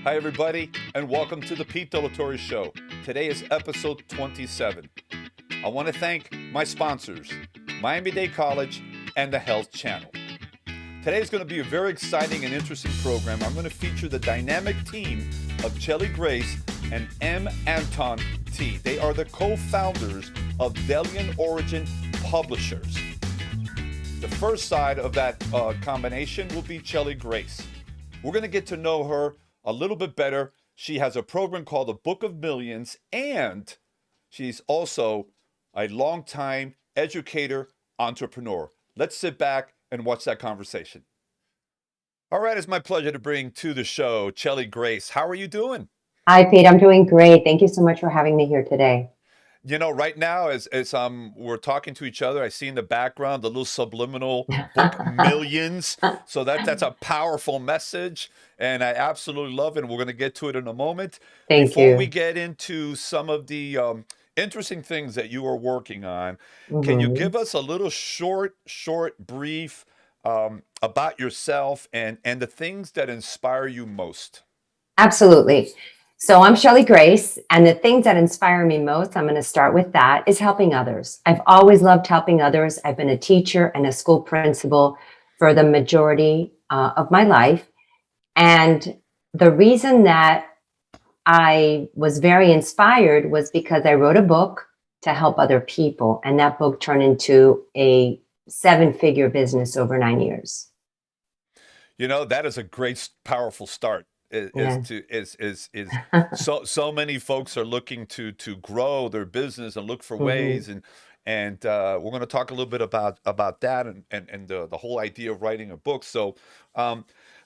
Hi, everybody, and welcome to the Pete Torre Show. Today is episode 27. I want to thank my sponsors, Miami-Dade College and the Health Channel. Today is going to be a very exciting and interesting program. I'm going to feature the dynamic team of Cheli Grace and M. Anton T. They are the co-founders of Delian Origin Publishers. The first side of that combination will be Cheli Grace. We're going to get to know her a little bit better. She has a program called the Book of Millions, and she's also a longtime educator, entrepreneur. Let's sit back and watch that conversation. All right, it's my pleasure to bring to the show Cheli Grace. How are you doing? Hi, Pete. I'm doing great. Thank you so much for having me here today. You know, right now, as we're talking to each other, I see in the background the little subliminal book Millions. So that's a powerful message, and I absolutely love it. And we're going to get to it in a moment. Before we get into some of the interesting things that you are working on, can you give us a little short, brief about yourself and the things that inspire you most? Absolutely. So I'm Cheli Grace, and the things that inspire me most, I'm going to start with that, is helping others. I've always loved helping others. I've been a teacher and a school principal for the majority of my life. And the reason that I was very inspired was because I wrote a book to help other people. And that book turned into a 7-figure business over 9 years. You know, that is a great, powerful start. So many folks are looking to grow their business and look for ways, and we're going to talk a little bit about that and the whole idea of writing a book. So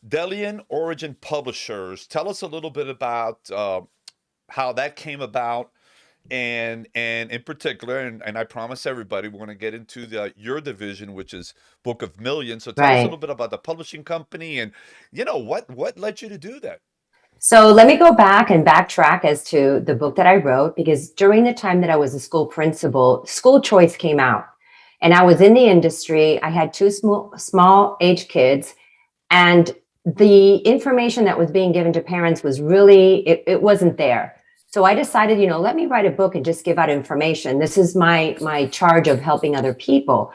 Delian Origin Publishers, tell us a little bit about how that came about, and in particular, and I promise everybody we're going to get into your division, which is Book of Millions. So tell us a little bit about the publishing company and, you know, what led you to do that. So let me go back and backtrack as to the book that I wrote, because during the time that I was a school principal, School Choice came out, and I was in the industry. I had 2 small age kids, and the information that was being given to parents was really, it wasn't there. So I decided, you know, let me write a book and just give out information. This is my charge of helping other people.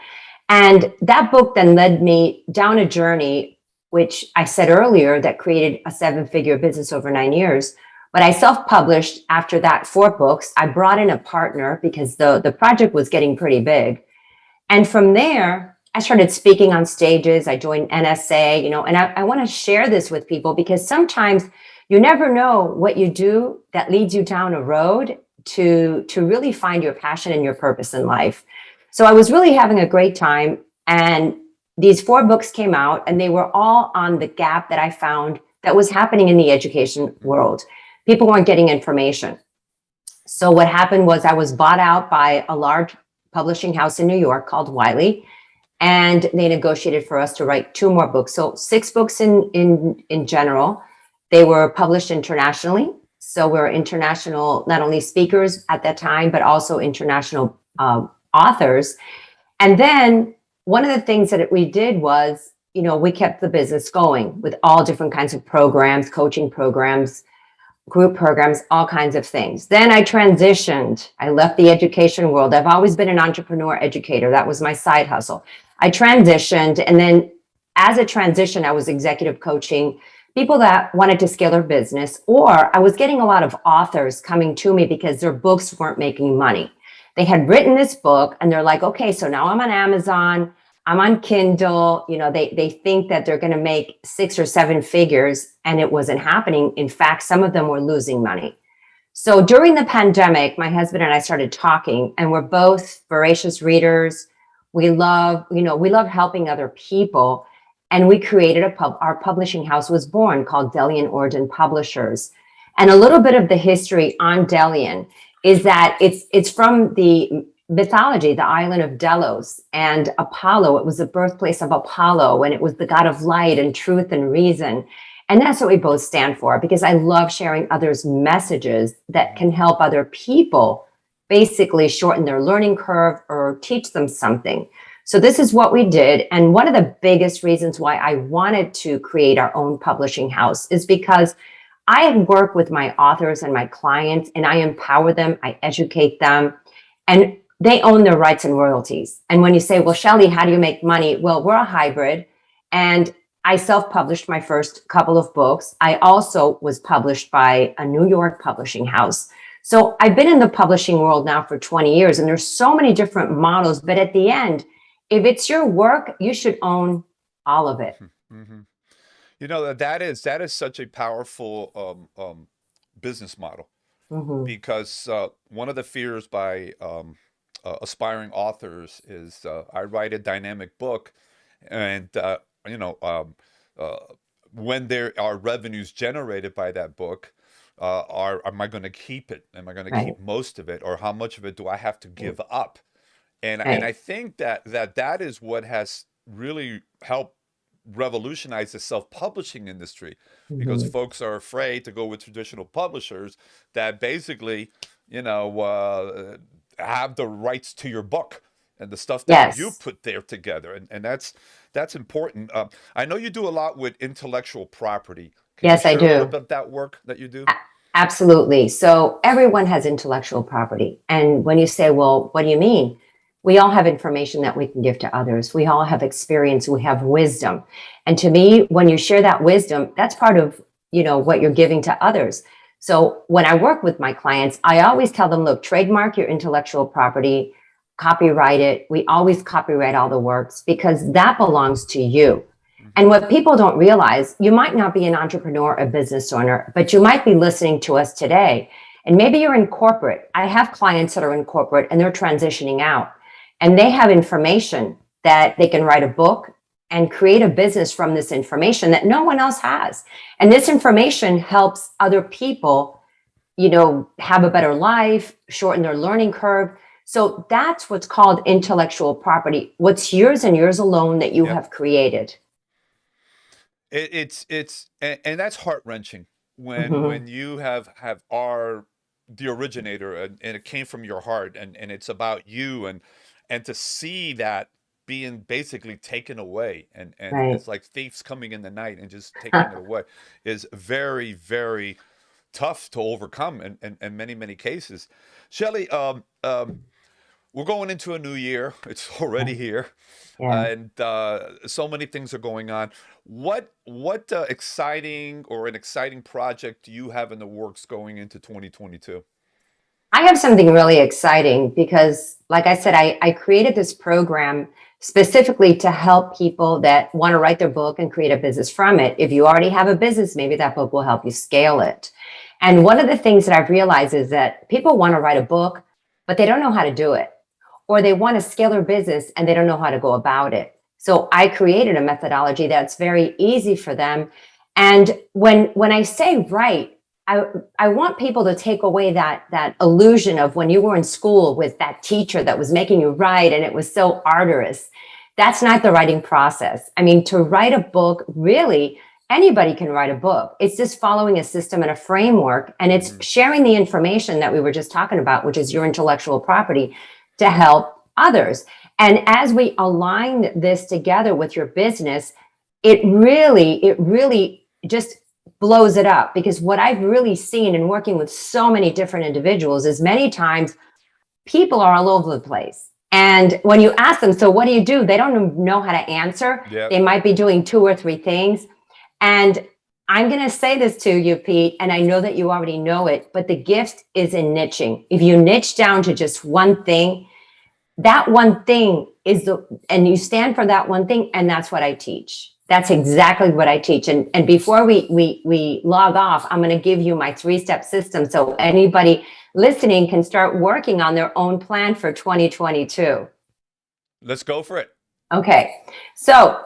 And that book then led me down a journey, which I said earlier, that created a 7-figure business over 9 years. But I self-published after that 4 books. I brought in a partner because the project was getting pretty big. And from there, I started speaking on stages. I joined NSA, you know, and I want to share this with people because sometimes you never know what you do that leads you down a road to really find your passion and your purpose in life. So I was really having a great time. And these 4 books came out, and they were all on the gap that I found that was happening in the education world. People weren't getting information. So what happened was I was bought out by a large publishing house in New York called Wiley, and they negotiated for us to write 2 more books. So 6 books in general. They were published internationally. So we're international, not only speakers at that time, but also international authors. And then one of the things that we did was, you know, we kept the business going with all different kinds of programs, coaching programs, group programs, all kinds of things. Then I transitioned. I left the education world. I've always been an entrepreneur educator. That was my side hustle. I transitioned. And then as a transition, I was executive coaching people that wanted to scale their business, or I was getting a lot of authors coming to me because their books weren't making money. They had written this book and they're like, okay, so now I'm on Amazon, I'm on Kindle, you know, they think that they're going to make 6 or 7 figures, and it wasn't happening. In fact, some of them were losing money. So during the pandemic, my husband and I started talking, and we're both voracious readers. We love helping other people. And we created our publishing house was born, called Delian Origin Publishers. And a little bit of the history on Delian is that it's from the mythology, the island of Delos and Apollo. It was the birthplace of Apollo, and it was the god of light and truth and reason. And that's what we both stand for, because I love sharing others' messages that can help other people basically shorten their learning curve or teach them something. So this is what we did. And one of the biggest reasons why I wanted to create our own publishing house is because I work with my authors and my clients, and I empower them, I educate them, and they own their rights and royalties. And when you say, well, Cheli, how do you make money? Well, we're a hybrid, and I self-published my first couple of books. I also was published by a New York publishing house. So I've been in the publishing world now for 20 years, and there's so many different models. But at the end, if it's your work, you should own all of it. Mm-hmm. You know, that is such a powerful business model, Mm-hmm. because one of the fears by aspiring authors is, I write a dynamic book, and you know, uh, when there are revenues generated by that book, am I going to keep it? Am I going to Right. keep most of it, or how much of it do I have to give up? And I Right. think that is what has really helped revolutionize the self-publishing industry, because Mm-hmm. folks are afraid to go with traditional publishers that basically, you know, have the rights to your book and the stuff that you Yes. put there together, and that's important. I know you do a lot with intellectual property. Can you Yes, I share a little do. bit of that work that you do? A- Absolutely. So everyone has intellectual property. And when you say, well, what do you mean? We all have information that we can give to others. We all have experience. We have wisdom. And to me, when you share that wisdom, that's part of, what you're giving to others. So when I work with my clients, I always tell them, look, trademark your intellectual property, copyright it. We always copyright all the works because that belongs to you. Hmm. And what people don't realize, you might not be an entrepreneur, a business owner, but you might be listening to us today. And maybe you're in corporate. I have clients that are in corporate and they're transitioning out, and they have information that they can write a book and create a business from this information that no one else has. And this information helps other people, have a better life, shorten their learning curve. So that's what's called intellectual property. What's yours and yours alone that you Yep. have created. And that's heart wrenching when Mhm. you have are the originator, and it came from your heart, and it's about you, and to see that being basically taken away, and Right. it's like thieves coming in the night and just taking it away, is very, very tough to overcome in many, many cases. Cheli, we're going into a new year. It's already here, Yeah. and so many things are going on. What exciting or an exciting project do you have in the works going into 2022? I have something really exciting because, like I said, I created this program specifically to help people that want to write their book and create a business from it. If you already have a business, maybe that book will help you scale it. And one of the things that I've realized is that people want to write a book, but they don't know how to do it, or they want to scale their business and they don't know how to go about it. So I created a methodology that's very easy for them. And when I say write, I want people to take away that illusion of when you were in school with that teacher that was making you write and it was so arduous. That's not the writing process. I mean, to write a book, really, anybody can write a book. It's just following a system and a framework, and it's Hmm. sharing the information that we were just talking about, which is your intellectual property, to help others. And as we align this together with your business, it really just blows it up, because what I've really seen in working with so many different individuals is many times people are all over the place. And when you ask them, so what do you do? They don't know how to answer. Yep. They might be doing two or three things. And I'm going to say this to you, Pete, and I know that you already know it, but the gift is in niching. If you niche down to just one thing, that one thing and you stand for that one thing, and that's what I teach. That's exactly what I teach. And before we log off, I'm going to give you my 3-step system so anybody listening can start working on their own plan for 2022. Let's go for it. Okay. So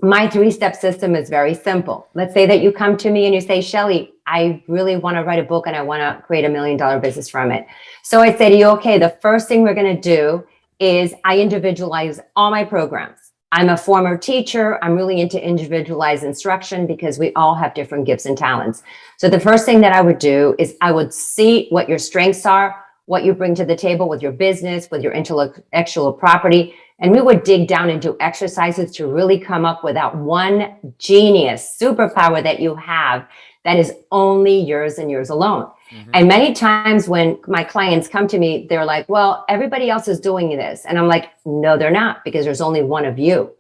my 3-step system is very simple. Let's say that you come to me and you say, Cheli, I really want to write a book and I want to create $1 million business from it. So I say to you, okay, the first thing we're going to do is I individualize all my programs. I'm a former teacher. I'm really into individualized instruction because we all have different gifts and talents. So the first thing that I would do is I would see what your strengths are, what you bring to the table with your business, with your intellectual property. And we would dig down and do exercises to really come up with that one genius superpower that you have that is only yours and yours alone. And many times when my clients come to me, they're like, well, everybody else is doing this. And I'm like, no, they're not, because there's only one of you.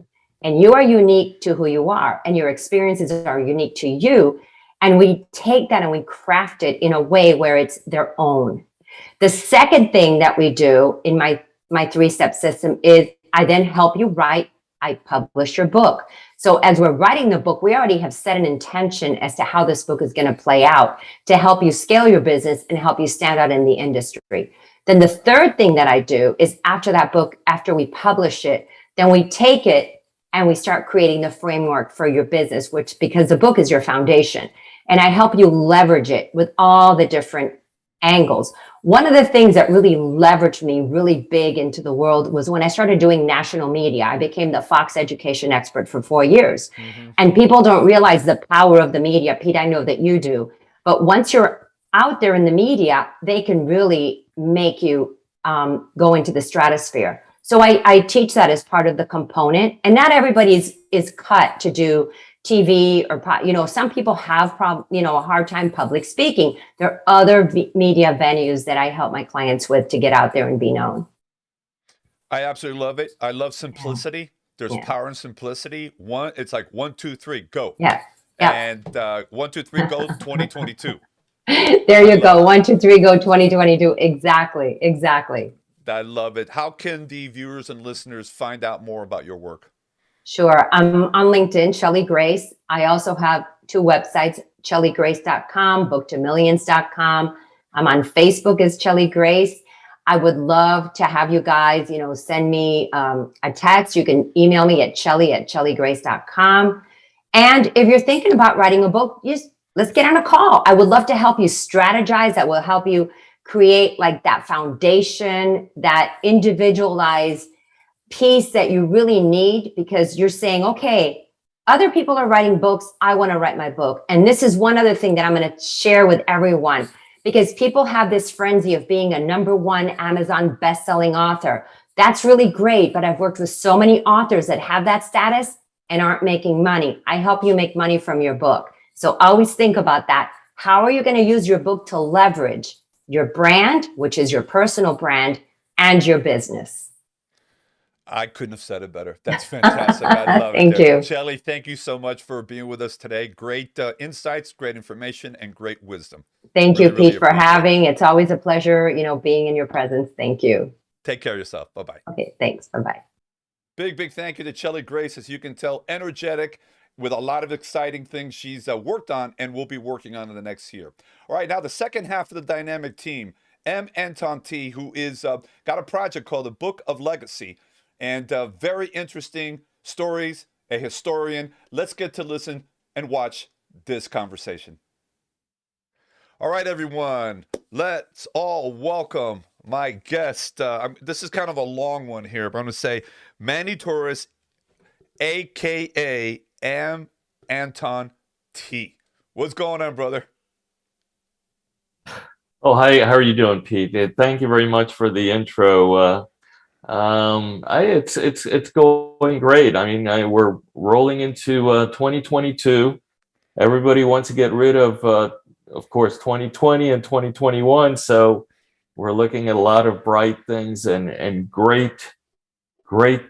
And you are unique to who you are, and your experiences are unique to you. And we take that and we craft it in a way where it's their own. The second thing that we do in my 3-step system is I then help you write, I publish your book. So as we're writing the book, we already have set an intention as to how this book is going to play out to help you scale your business and help you stand out in the industry. Then the third thing that I do is after that book, after we publish it, then we take it and we start creating the framework for your business, which, because the book is your foundation, and I help you leverage it with all the different angles. One of the things that really leveraged me really big into the world was when I started doing national media. I became the Fox education expert for 4 years. And people don't realize the power of the media. Pete, I know that you do. But once you're out there in the media, they can really make you go into the stratosphere. So I teach that as part of the component. And not everybody is cut to do TV or, some people have a hard time public speaking. There are other media venues that I help my clients with to get out there and be known. I absolutely love it. I love simplicity. There's power in simplicity. It's like 1, 2, 3, go. Yeah. And 1, 2, 3, go 2022. There you go. 1, 2, 3, go 2022. Exactly. I love it. How can the viewers and listeners find out more about your work? Sure. I'm on LinkedIn, Cheli Grace. I also have 2 websites, cheligrace.com, booktomillions.com. I'm on Facebook as Cheli Grace. I would love to have you guys, send me a text. You can email me at cheli@cheligrace.com. And if you're thinking about writing a book, let's get on a call. I would love to help you strategize. That will help you create like that foundation, that individualized piece that you really need, because you're saying, okay, other people are writing books. I want to write my book. And this is one other thing that I'm going to share with everyone, because people have this frenzy of being a #1 Amazon best-selling author. That's really great. But I've worked with so many authors that have that status and aren't making money. I help you make money from your book. So always think about that. How are you going to use your book to leverage your brand, which is your personal brand, and your business? I couldn't have said it better. That's fantastic. I love it. Thank you. Cheli, thank you so much for being with us today. Great insights, great information, and great wisdom. Thank you, Pete, for having. It's always a pleasure, being in your presence. Thank you. Take care of yourself. Bye-bye. Okay, thanks. Bye-bye. Big thank you to Cheli Grace. As you can tell, energetic, with a lot of exciting things she's worked on and will be working on in the next year. All right, now the second half of the dynamic team, Anton T, who is got a project called The Book of Legacy, and very interesting stories, a historian. Let's get to listen and watch this conversation. All right, everyone, let's all welcome my guest. This is kind of a long one here, but I'm going to say Manny Torres, a.k.a. Anton T. What's going on, brother? Oh, hi. How are you doing, Pete? Thank you very much for the intro. It's going great. I mean, we're rolling into 2022. Everybody wants to get rid of course, 2020 and 2021. So we're looking at a lot of bright things and great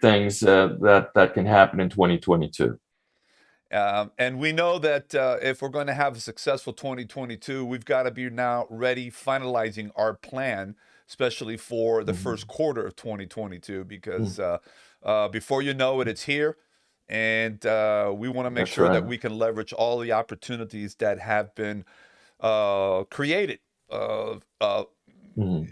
things that can happen in 2022. And we know that if we're going to have a successful 2022, we've got to be now ready, finalizing our plan, especially for the first quarter of 2022, because before you know it, it's here. And we want to make sure that we can leverage all the opportunities that have been created,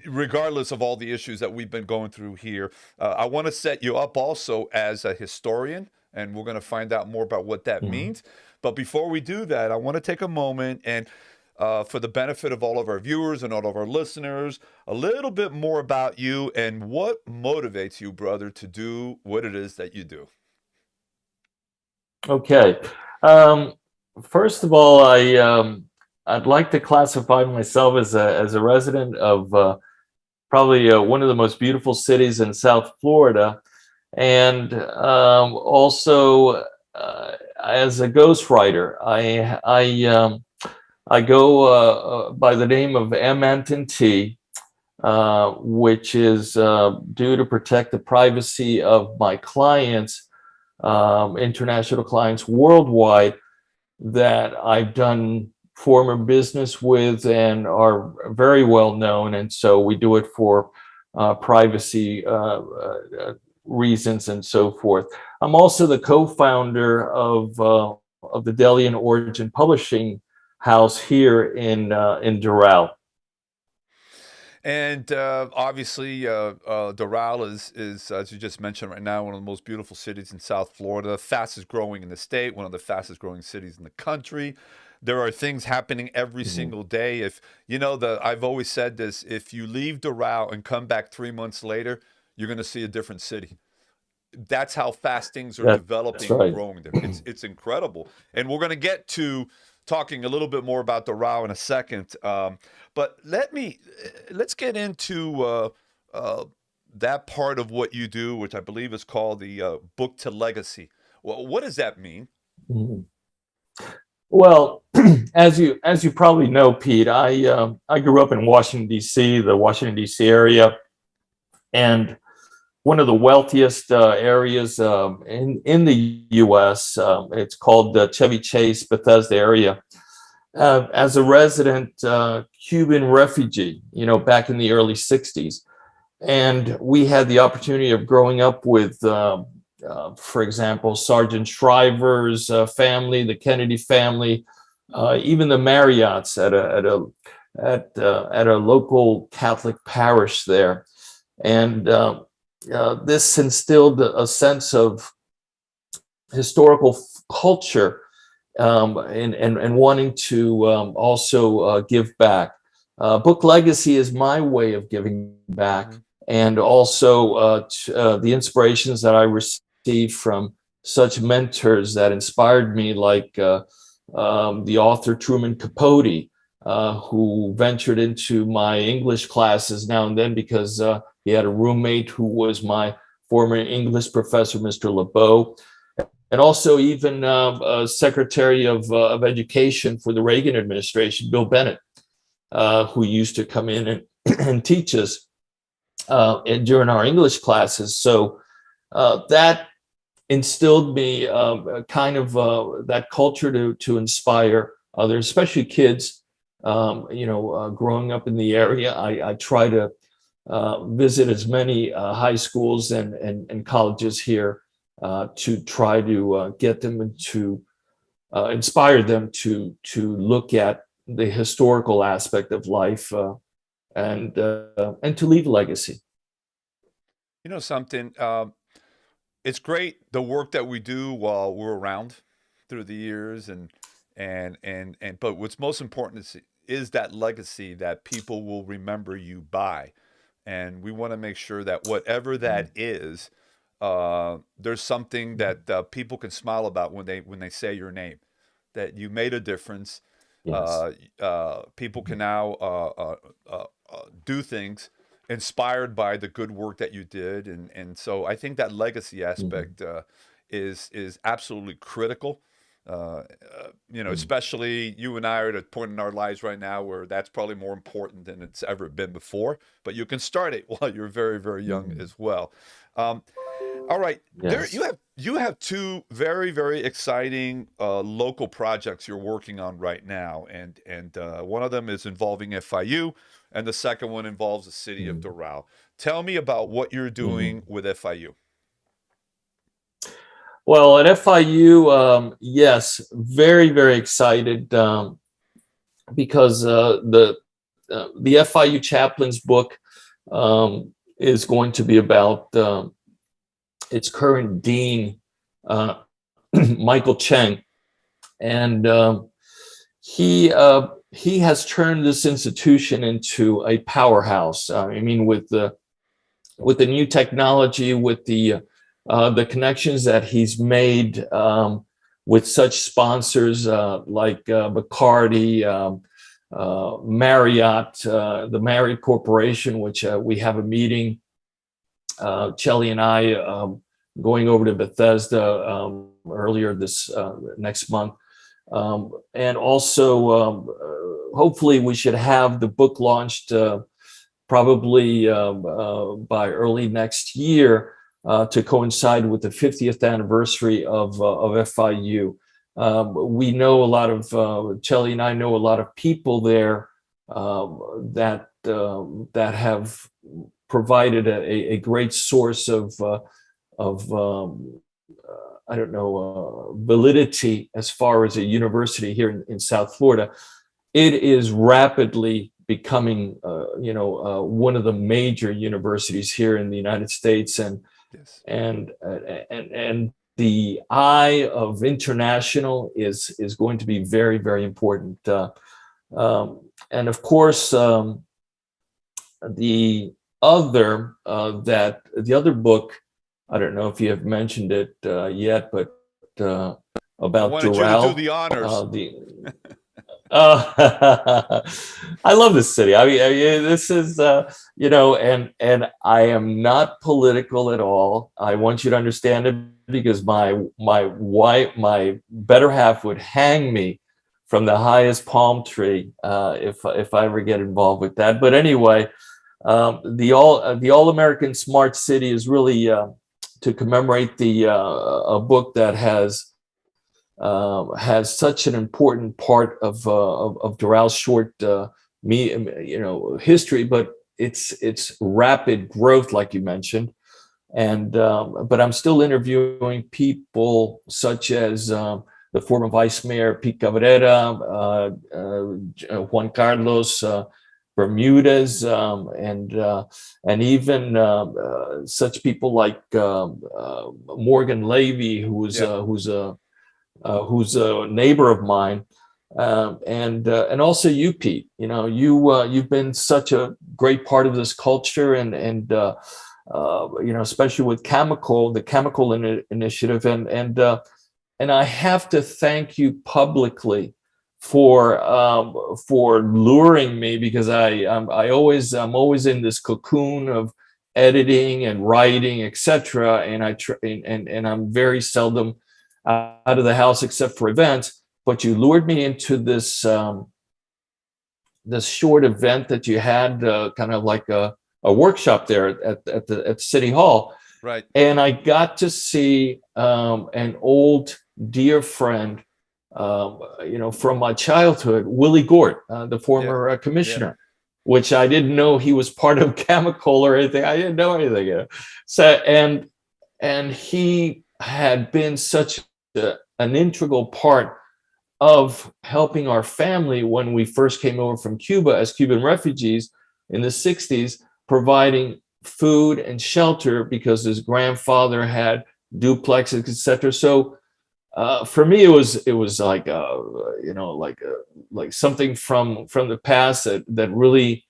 regardless of all the issues that we've been going through here. I want to set you up also as a historian, and we're going to find out more about what that means. But before we do that, I want to take a moment and for the benefit of all of our viewers and all of our listeners, a little bit more about you and what motivates you, brother, to do what it is that you do. Okay. First of all, I'd like to classify myself as a resident of probably one of the most beautiful cities in South Florida, and also as a ghostwriter. I go by the name of M. Anton T, which is due to protect the privacy of my clients, international clients worldwide, that I've done former business with and are very well known. And so we do it for privacy reasons and so forth. I'm also the co-founder of the Delian Origin Publishing House here in Doral. And obviously, Doral is, as you just mentioned right now, one of the most beautiful cities in South Florida, fastest growing in the state, one of the fastest growing cities in the country. There are things happening every single day. If you know I've always said this: if you leave Doral and come back 3 months later, you're going to see a different city. That's how fast things are developing and growing there. It's incredible, and we're going to get to talking a little bit more about Doral in a second. But let's get into that part of what you do, which I believe is called the book to legacy. Well, what does that mean? Well, as you probably know, Pete, I grew up in Washington, D.C., the Washington, D.C. area, and one of the wealthiest areas in the U.S. It's called the Chevy Chase, Bethesda area. As a resident Cuban refugee, back in the early 60s. And we had the opportunity of growing up with, for example, Sergeant Shriver's family, the Kennedy family, even the Marriotts at a local Catholic parish there. And this instilled a sense of historical culture and wanting to also give back. Book legacy is my way of giving back, and also the inspirations that I received from such mentors that inspired me, like the author Truman Capote, who ventured into my English classes now and then because he had a roommate who was my former English professor, Mr. LeBeau. And also even Secretary of Education for the Reagan administration, Bill Bennett, who used to come in and teach us during our English classes. So that instilled me kind of that culture to inspire others, especially kids. Growing up in the area, I try to visit as many high schools and colleges here to try to get them to inspire them to look at the historical aspect of life and to leave a legacy. You know something? It's great the work that we do while we're around through the years, but what's most important is that legacy that people will remember you by, and we want to make sure that whatever that is. There's something that people can smile about when they say your name, that you made a difference. Yes. People can now do things inspired by the good work that you did, and so I think that legacy aspect is absolutely critical. Especially you and I are at a point in our lives right now where that's probably more important than it's ever been before. But you can start it while you're very, very young as well. All right, Yes. you have two very, very exciting local projects you're working on right now, and one of them is involving FIU, and the second one involves the city of Doral. Tell me about what you're doing with FIU. Well, at FIU, yes, very, very excited because the FIU chaplain's book is going to be about its current dean, Michael Cheng, and he has turned this institution into a powerhouse. With the new technology, with the connections that he's made with such sponsors like Bacardi, Marriott, the Marriott Corporation, which we have a meeting. Cheli and I going over to Bethesda earlier this next month, and also hopefully we should have the book launched probably by early next year to coincide with the 50th anniversary of FIU. We know a lot of, Cheli and I know a lot of people there that have provided a great source of I don't know, validity as far as a university here in South Florida. It is rapidly becoming, one of the major universities here in the United States, and Yes. and the eye of international is going to be very, very important. And of course, the other book, I don't know if you have mentioned it yet, but about I wanted Doral. you to do the honors. I love this city. I mean this is, and I am not political at all. I want you to understand it, because my wife, my better half, would hang me from the highest palm tree if I ever get involved with that. But anyway, the All-American Smart City is really to commemorate a book that has such an important part of Doral's short history, but it's rapid growth, like you mentioned. And but I'm still interviewing people such as the former Vice Mayor Pete Cabrera, Juan Carlos Bermudez, and even such people like Morgan Levy, who's a neighbor of mine, and also you, Pete. You've been such a great part of this culture, and especially with the chemical initiative, and I have to thank you publicly for luring me, because I'm always in this cocoon of editing and writing, etc., and I'm very seldom out of the house except for events. But you lured me into this short event that you had, kind of like a workshop there at City Hall, right? And I got to see an old dear friend, from my childhood, Willie Gort, the former commissioner, which I didn't know he was part of chemical or anything. I didn't know anything. So and he had been such an integral part of helping our family when we first came over from Cuba as Cuban refugees in the 60s, providing food and shelter because his grandfather had duplexes, etc. So for me, it was like like something from the past that really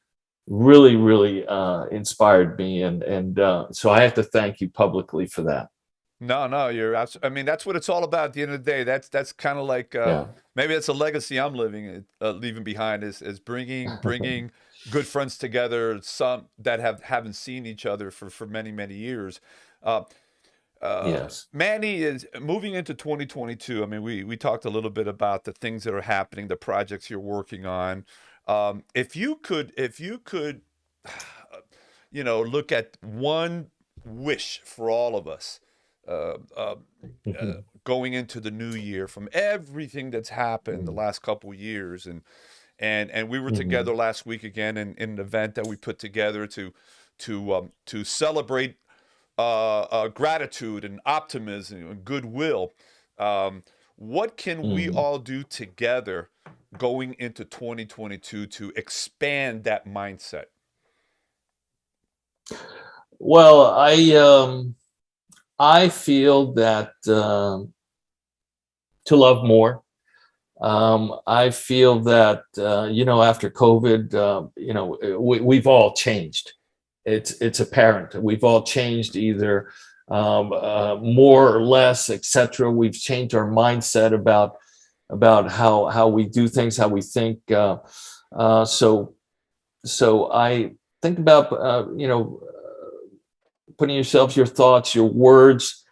inspired me, and so I have to thank you publicly for that. No, you're absolutely. I mean, that's what it's all about. At the end of the day, that's kind of like maybe that's a legacy I'm leaving behind is bringing good friends together. Some that haven't seen each other for many years. Yes. Manny is moving into 2022. I mean, we talked a little bit about the things that are happening, the projects you're working on. If you could, look at one wish for all of us. Going into the new year, from everything that's happened the last couple years, and we were together last week again in an event that we put together to celebrate gratitude and optimism and goodwill. What can we all do together going into 2022 to expand that mindset? Well, I feel that to love more. I feel that after COVID, we've all changed. It's apparent we've all changed, either more or less, etc. We've changed our mindset about how we do things, how we think. So I think about putting yourself, your thoughts, your words.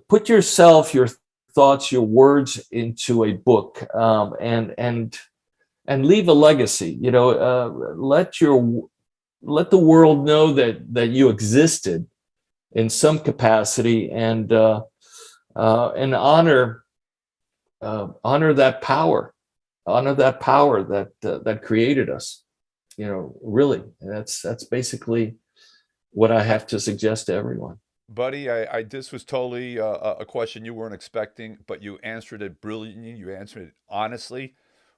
Put yourself, your thoughts, your words into a book, and and leave a legacy. Let the world know that you existed in some capacity, and honor that power, that created us. Really, that's basically what I have to suggest to everyone. Buddy, I this was totally a question you weren't expecting, but you answered it brilliantly. You answered it honestly,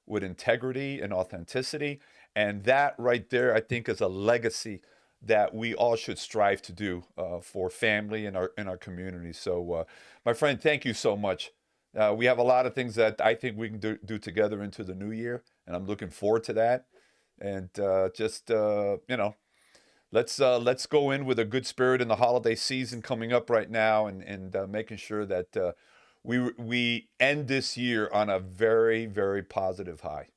with integrity and authenticity, and that right there, I think, is a legacy that we all should strive to do for family and our community. So, my friend, thank you so much. We have a lot of things that I think we can do together into the new year, and I'm looking forward to that. And let's go in with a good spirit in the holiday season coming up right now, and making sure that we end this year on a very, very positive high.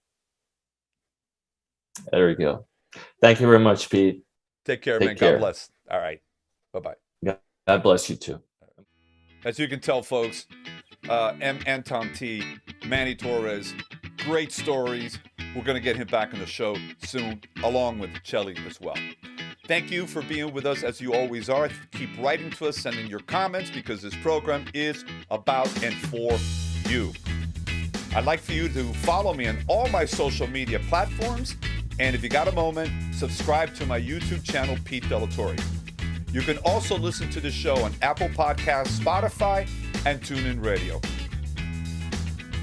There we go. Thank you very much, Pete. Take care, man. Care. God bless. All right. Bye-bye. God bless you too. As you can tell, folks, Anton T, Manny Torres, great stories. We're going to get him back on the show soon, along with Cheli as well. Thank you for being with us, as you always are. Keep writing to us, sending your comments, because this program is about and for you. I'd like for you to follow me on all my social media platforms. And if you got a moment, subscribe to my YouTube channel, Pete Delatorre. You can also listen to the show on Apple Podcasts, Spotify, and TuneIn Radio.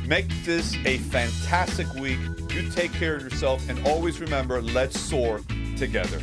Make this a fantastic week. You take care of yourself, and always remember, let's soar together.